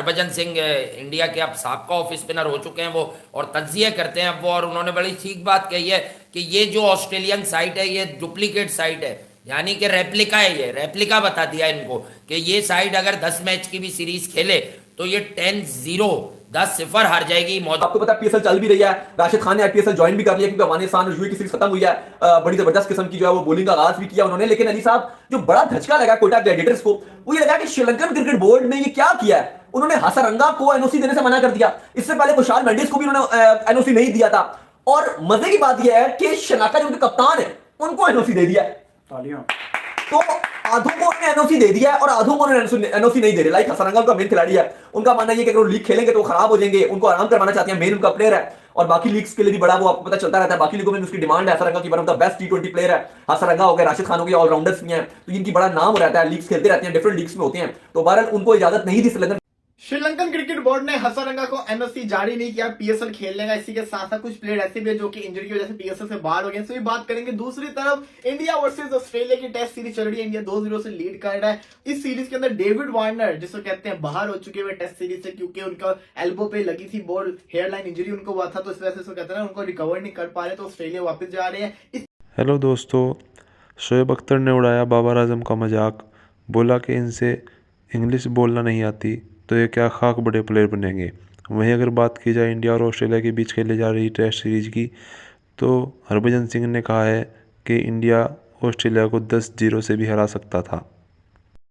Harbhajan Singh India के अब साबका ऑफ स्पिनर हो चुके हैं वो, और तज्जिए करते हैं अब वो, और उन्होंने बड़ी ठीक बात कही है कि ये जो ऑस्ट्रेलियन साइट है ये डुप्लीकेट साइट है, यानी कि रेप्लिका है, ये रेप्लिका बता दिया इनको कि ये साइड अगर 10 मैच की भी सीरीज खेले तो ये 10-0 10-0 हार जाएगी। आपको पता है पीएसएल चल भी रही है, राशिद खान ने आईपीएल ज्वाइन भी कर लिया क्योंकि अफगानिस्तान और यूएई की सीरीज खत्म हुई है। बड़ी जबरदस्त किस्म की जो है वो बॉलिंग का आगाज भी किया उन्होंने। लेकिन अली साहब जो बड़ा धचका लगा कोटा ग्लैडिएटर्स को, वो ये लगा कि श्रीलंकन क्रिकेट बोर्ड ने ये क्या किया है, उन्होंने हसरंगा को एनओसी देने से मना कर दिया। इससे पहले कुशाल मेंडिस को भी उन्होंने एनओसी नहीं दिया था, और मजे की बात यह है कि शनाका जो उनके कप्तान है उनको एनओसी दे दिया है। तो आधों को उन्होंने एनओसी दे दिया है और आधों को उन्होंने एनओसी नहीं दे रहे। लाइक हसरंगा उनका मेन खिलाड़ी है, उनका मानना ये कि अगर वो लीग खेलेंगे तो वो खराब हो जाएंगे, उनको आराम करवाना चाहते हैं, मेन उनका प्लेयर है। और बाकी लीग्स के लिए भी बड़ा वो आपको पता चलता रहता है, बाकी लीगों में उसकी डिमांड है। हसरंगा की one of the best T20 player है, हसरंगा हो गया, राशिद खान हो गया, ऑलराउंडर्स भी हैं, तो इनकी बड़ा नाम रहता है, लीग्स खेलते रहते हैं, डिफरेंट लीग्स में होते हैं। तो बहरहाल उनको इजाजत नहीं दी श्रीलंकन श्रीलंकन क्रिकेट बोर्ड ने हसरंगा को एनओसी जारी नहीं किया पीएसएल खेलने का। इसी के साथ साथ कुछ प्लेयर ऐसे भी है जो कि इंजरी की वजह से पीएसएल से बाहर हो गए, इससे भी बात करेंगे। दूसरी तरफ इंडिया वर्सेस ऑस्ट्रेलिया की टेस्ट सीरीज चल रही है, इंडिया 2-0 से लीड कर रहा है। इस सीरीज के अंदर डेविड वार्नर जिसको कहते हैं बाहर हो चुके हुए टेस्ट सीरीज से, क्योंकि उनका एल्बो पे लगी थी बॉल, हेयरलाइन इंजरी उनको हुआ था, तो इस वजह से कहते हैं उनको रिकवर नहीं कर पा रहे, तो ऑस्ट्रेलिया वापस जा रहे हैं। हेलो दोस्तों, शोएब अख्तर ने उड़ाया बाबर आजम का मजाक, बोला कि इनसे इंग्लिश बोलना नहीं आती तो ये क्या खाक बड़े प्लेयर बनेंगे। वहीं अगर बात की जाए इंडिया और ऑस्ट्रेलिया के बीच खेले जा रही टेस्ट सीरीज की, तो हरभजन सिंह ने कहा है कि इंडिया ऑस्ट्रेलिया को 10-0 से भी हरा सकता था।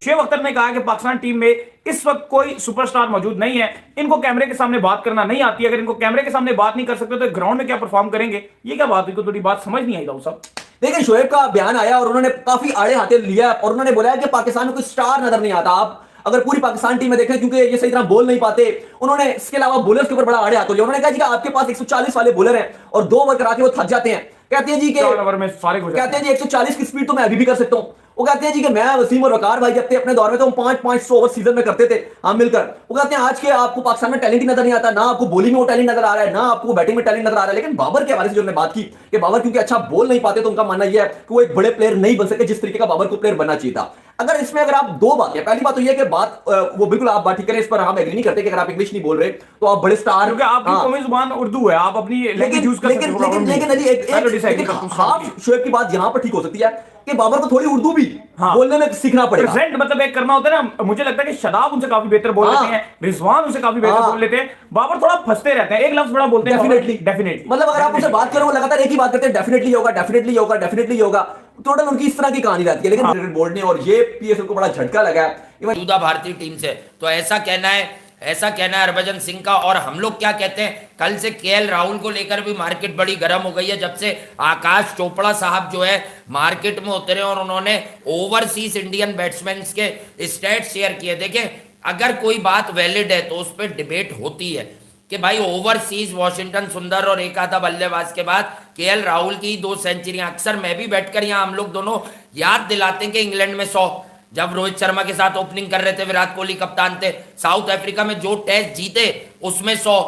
शोएब अख्तर ने कहा कि पाकिस्तान टीम में इस वक्त कोई सुपरस्टार मौजूद नहीं है, इनको कैमरे के सामने बात करना नहीं आती। अगर इनको कैमरे के सामने बात नहीं कर सकते तो ग्राउंड में क्या परफॉर्म करेंगे। ये क्या बात है, थोड़ी बात समझ नहीं आई साहब। देखिए शोएब का बयान आया और उन्होंने काफी आड़े हाथे लिया और उन्होंने बोला कि पाकिस्तान में कोई स्टार नजर नहीं आता। आप अगर पूरी पाकिस्तान टीम में देखें, क्योंकि ये सही तरह बोल नहीं पाते, उन्होंने इसके अलावा बॉलर्स के ऊपर बड़ा आड़े हाथ लिया। उन्होंने कहा जी कि आपके पास 140 वाले बॉलर हैं और 2 ओवर करा के वो थक जाते हैं। कहते हैं जी कि 4 ओवर में फारिग हो जाते हैं। कहते हैं जी 140 की स्पीड तो मैं अभी भी कर सकता हूं। वो कहते हैं जी कि मैं वसीम और वकार भाई जब थे अपने दौर में तो हम 500 ओवर सीजन में करते थे हम मिलकर। वो कहते हैं आज के आपको पाकिस्तान में टैलेंट ही नजर नहीं आता, ना आपको बॉलिंग में वो टैलेंट नजर आ रहा है, ना आपको बैटिंग में टैलेंट नजर आ रहा है। लेकिन बाबर के हवाले से जो हमने बात की कि बाबर क्योंकि अच्छा बोल नहीं पाते, तो उनका मानना यह है कि वो एक बड़े प्लेयर नहीं बन सके जिस तरीके का बाबर को प्लेयर बनना चाहिए था। अगर इसमें अगर आप 2 बातें, पहली बात तो यह कि बात वो बिल्कुल आप बात ठीक करें, इस पर हम एग्री नहीं करते कि अगर आप इंग्लिश नहीं बोल रहे तो आप बड़े स्टार, क्योंकि आपकी कौमी जुबान उर्दू है, आप अपनी लैंग्वेज यूज कर सकते हो। लेकिन हाफ शोएब की बात यहां पर ठीक हो सकती है कि बाबर को थोड़ी उर्दू भी बोलने में सीखना पड़ेगा। प्रेजेंट मतलब एक करना होता है ना। मुझे लगता है कि शदाब उनसे काफी बेहतर बोल लेते हैं, रिजवान उनसे काफी बेहतर बोल लेते हैं, बाबर थोड़ा फंसते रहते हैं, एक लफ्ज बड़ा बोलते हैं। डेफिनेटली मतलब अगर आप उनसे बात करो वो लगातार एक ही बात करते हैं, डेफिनेटली होगा, डेफिनेटली होगा, डेफिनेटली होगा। टोटल उनकी इस तरह की कहानी रहती है। लेकिन क्रिकेट बोर्ड ने और ये पीएसएल को बड़ा झटका लगा है मौजूदा भारतीय टीम से, तो ऐसा कहना है हरभजन सिंह का। और हम लोग क्या कहते हैं, कल से केएल राहुल को लेकर भी मार्केट बड़ी गर्म हो गई है, जब से आकाश चोपड़ा साहब जो है मार्केट में उतरे और उन्होंने ओवरसीज इंडियन बैट्समैन के स्टैट शेयर किए। देखें, अगर कोई बात वैलिड है तो उस पर डिबेट होती है कि भाई ओवरसीज वाशिंगटन सुंदर और एक आधा बल्लेबाज के बाद केएल राहुल की 2 सेंचुरियां, अक्सर मैं भी बैठकर यहाँ हम लोग दोनों याद दिलाते हैं कि इंग्लैंड में 100, जब रोहित शर्मा के साथ ओपनिंग कर रहे थे, विराट कोहली कप्तान थे, साउथ अफ्रीका में जो टेस्ट जीते उसमें 100।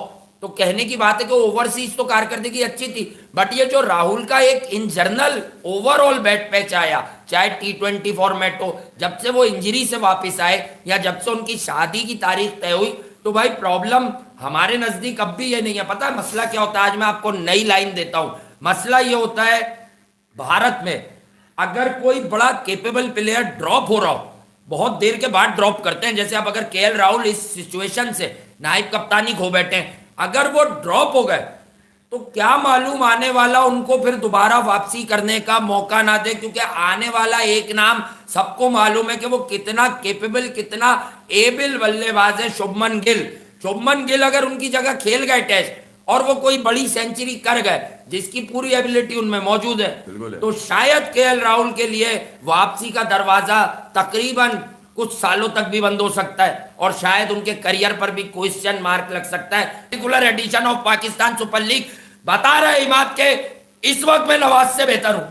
तो कहने की बात है कि ओवरसीज तो कारकर्दगी अच्छी थी, बट ये जो राहुल का एक in general overall bat patch आया, चाहे T20 फॉर्मेट हो, जब से वो इंजरी से वापस आए या जब से उनकी शादी की तारीख तय हुई, तो भाई प्रॉब्लम हमारे नजदीक अब भी ये नहीं है। पता है मसला क्या होता है? आज मैं आपको नई लाइन देता हूं। मसला ये होता है भारत में, अगर कोई बड़ा केपेबल प्लेयर ड्रॉप हो रहा हो, बहुत देर के बाद ड्रॉप करते हैं, जैसे अब अगर केएल राहुल इस सिचुएशन से नाइब कप्तानी खो बैठे हैं, अगर वो ड्रॉप हो गए तो क्या मालूम आने वाला उनको फिर दोबारा वापसी करने का मौका ना दे, क्योंकि आने वाला एक नाम सबको मालूम है कि वो कितना केपेबल, कितना एबल बल्लेबाज है, शुभमन गिल। शुभमन गिल अगर उनकी जगह खेल गए टेस्ट और वो कोई बड़ी सेंचुरी कर गए, जिसकी पूरी एबिलिटी उनमें मौजूद है, तो शायद केएल राहुल के लिए वापसी का दरवाजा तकरीबन कुछ सालों तक भी बंद हो सकता है और शायद उनके करियर पर भी क्वेश्चन मार्क लग सकता है। Particular edition of Pakistan super league बता रहे इमाद के इस वक्त मैं नवाज से बेहतर हूं।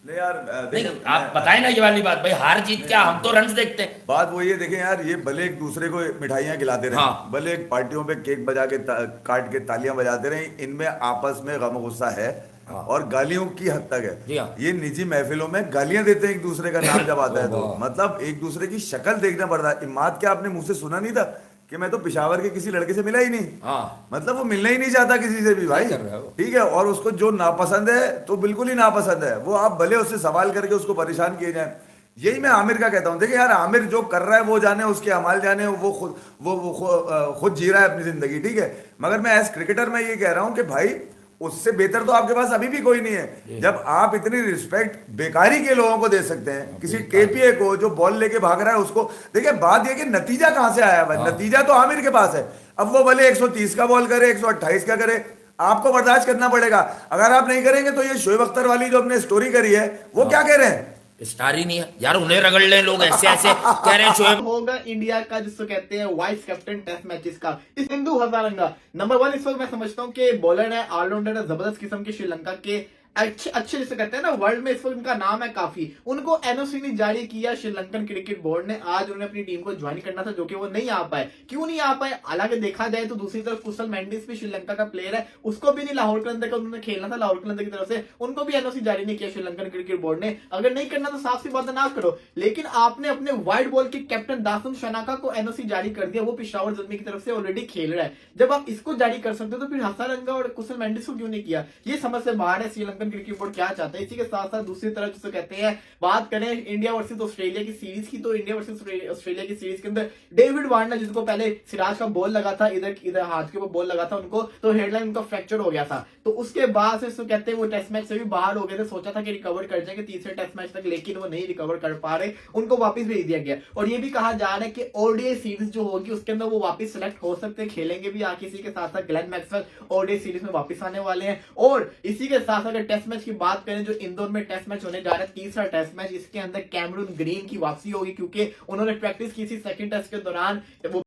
नहीं यार, नहीं, आप बताएं ना ये वाली बात, भाई हार जीत क्या, हम तो रन देखते हैं। बात वही है, देखें यार, ये भले एक दूसरे को मिठाइयाँ खिलाते रहे, भले एक पार्टियों पे केक बजा के काट के तालियां बजाते रहे, इनमें आपस में गम गुस्सा है और गालियों की हद तक है। ये निजी महफिलों में गालियां देते हैं एक दूसरे का नाम जब आता है तो मतलब एक दूसरे की शक्ल देखना पड़ता है। इमाद क्या आपने मुंह से सुना नहीं था कि मैं तो पिशावर के किसी लड़के से मिला ही नहीं। हाँ, मतलब वो मिलना ही नहीं चाहता किसी से भी भाई, कर रहा है वो। ठीक है। और उसको जो नापसंद है तो बिल्कुल ही नापसंद है, वो आप भले उससे सवाल करके उसको परेशान किए जाए। यही मैं आमिर का कहता हूँ, देखिए यार आमिर जो कर रहा है वो जाने, उसके अमाल जाने, वो खुद जी रहा है अपनी जिंदगी, ठीक है। मगर मैं एज क्रिकेटर मैं ये कह रहा हूँ कि भाई उससे बेहतर तो आपके पास अभी भी कोई नहीं है। जब आप इतनी रिस्पेक्ट बेकारी के लोगों को दे सकते हैं, किसी केपीए को जो बॉल लेके भाग रहा है उसको, देखिए बात ये कि नतीजा कहां से आया भाई, नतीजा तो आमिर के पास है। अब वो भले 130 का बॉल करे, 128 का करे, आपको बर्दाश्त करना पड़ेगा। अगर आप नहीं करेंगे तो ये शोएब अख्तर वाली जो अपने स्टोरी करी है वो क्या कह रहे हैं, स्टार ही नहीं है यार, उन्हें रगड़ ले लोग, ऐसे ऐसे कह रहे हैं शोएब। होगा इंडिया का जिसको कहते हैं वाइस कैप्टन टेस्ट मैचेस का, इस सिंधु हजारंगा नंबर 1 इस वक्त मैं समझता हूँ कि बॉलर है, ऑलराउंडर है, जबरदस्त किस्म के श्रीलंका के अच्छे जिसे कहते हैं ना वर्ल्ड में इस वक्त उनका नाम है काफी। उनको एनओसी ने जारी किया श्रीलंकन क्रिकेट बोर्ड ने, आज उन्होंने अपनी टीम को ज्वाइन करना था जो कि वो नहीं आ पाए। क्यों नहीं आ पाए, हालांकि देखा जाए तो दूसरी तरफ कुशल मेंडिस भी श्रीलंका का प्लेयर है, उसको भी नहीं लाहौर कलंदर का उन्होंने खेलना था, लाहौर कलंदर की तरफ से उनको भी एनओसी जारी नहीं किया श्रीलंकन क्रिकेट बोर्ड ने। अगर नहीं करना तो साफ सी बात ना करो, लेकिन आपने अपने वाइट बॉल के कैप्टन दासुन शनाका को एनओसी जारी कर दिया, वो पेशावर ज़ल्मी की तरफ से ऑलरेडी खेल रहा है। जब आप इसको जारी कर सकते हो तो फिर हसारंगा और कुशल मेंडिस को क्यों नहीं किया, ये समझ से बाहर है श्रीलंकन क्रिकेट बोर्ड क्या चाहता है। इसी के साथ साथ दूसरी तरफ जिसे कहते हैं बात करें इंडिया वर्सेस ऑस्ट्रेलिया की सीरीज की, तो इंडिया वर्सेस ऑस्ट्रेलिया की सीरीज के अंदर डेविड वार्नर जिसको पहले सिराज का बॉल लगा था, इधर हाथ के ऊपर बॉल लगा था उनको, तो हेडलाइन उनका फ्रैक्चर हो गया था। तो उसके बाद से कहते हैं वो टेस्ट मैच से भी बाहर हो गए थे, सोचा था कि रिकवर कर जाएंगे तीसरे टेस्ट मैच तक, लेकिन वो नहीं रिकवर कर पा रहे, उनको वापस भेज दिया गया। और ये भी कहा जा रहा है कि ओडीआई सीरीज जो होगी उसके अंदर वो वापस सिलेक्ट हो सकते हैं, खेलेंगे भी। किसी के साथ साथ ग्लेन मैक्सवेल ओडीआई सीरीज में वापस आने वाले हैं। और इसी के साथ अगर टेस्ट मैच की बात करें जो इंदौर में टेस्ट मैच होने जा रहा है, तीसरा टेस्ट मैच, इसके अंदर कैमरून ग्रीन की वापसी होगी क्योंकि उन्होंने प्रैक्टिस की थी सेकंड टेस्ट के दौरान। वो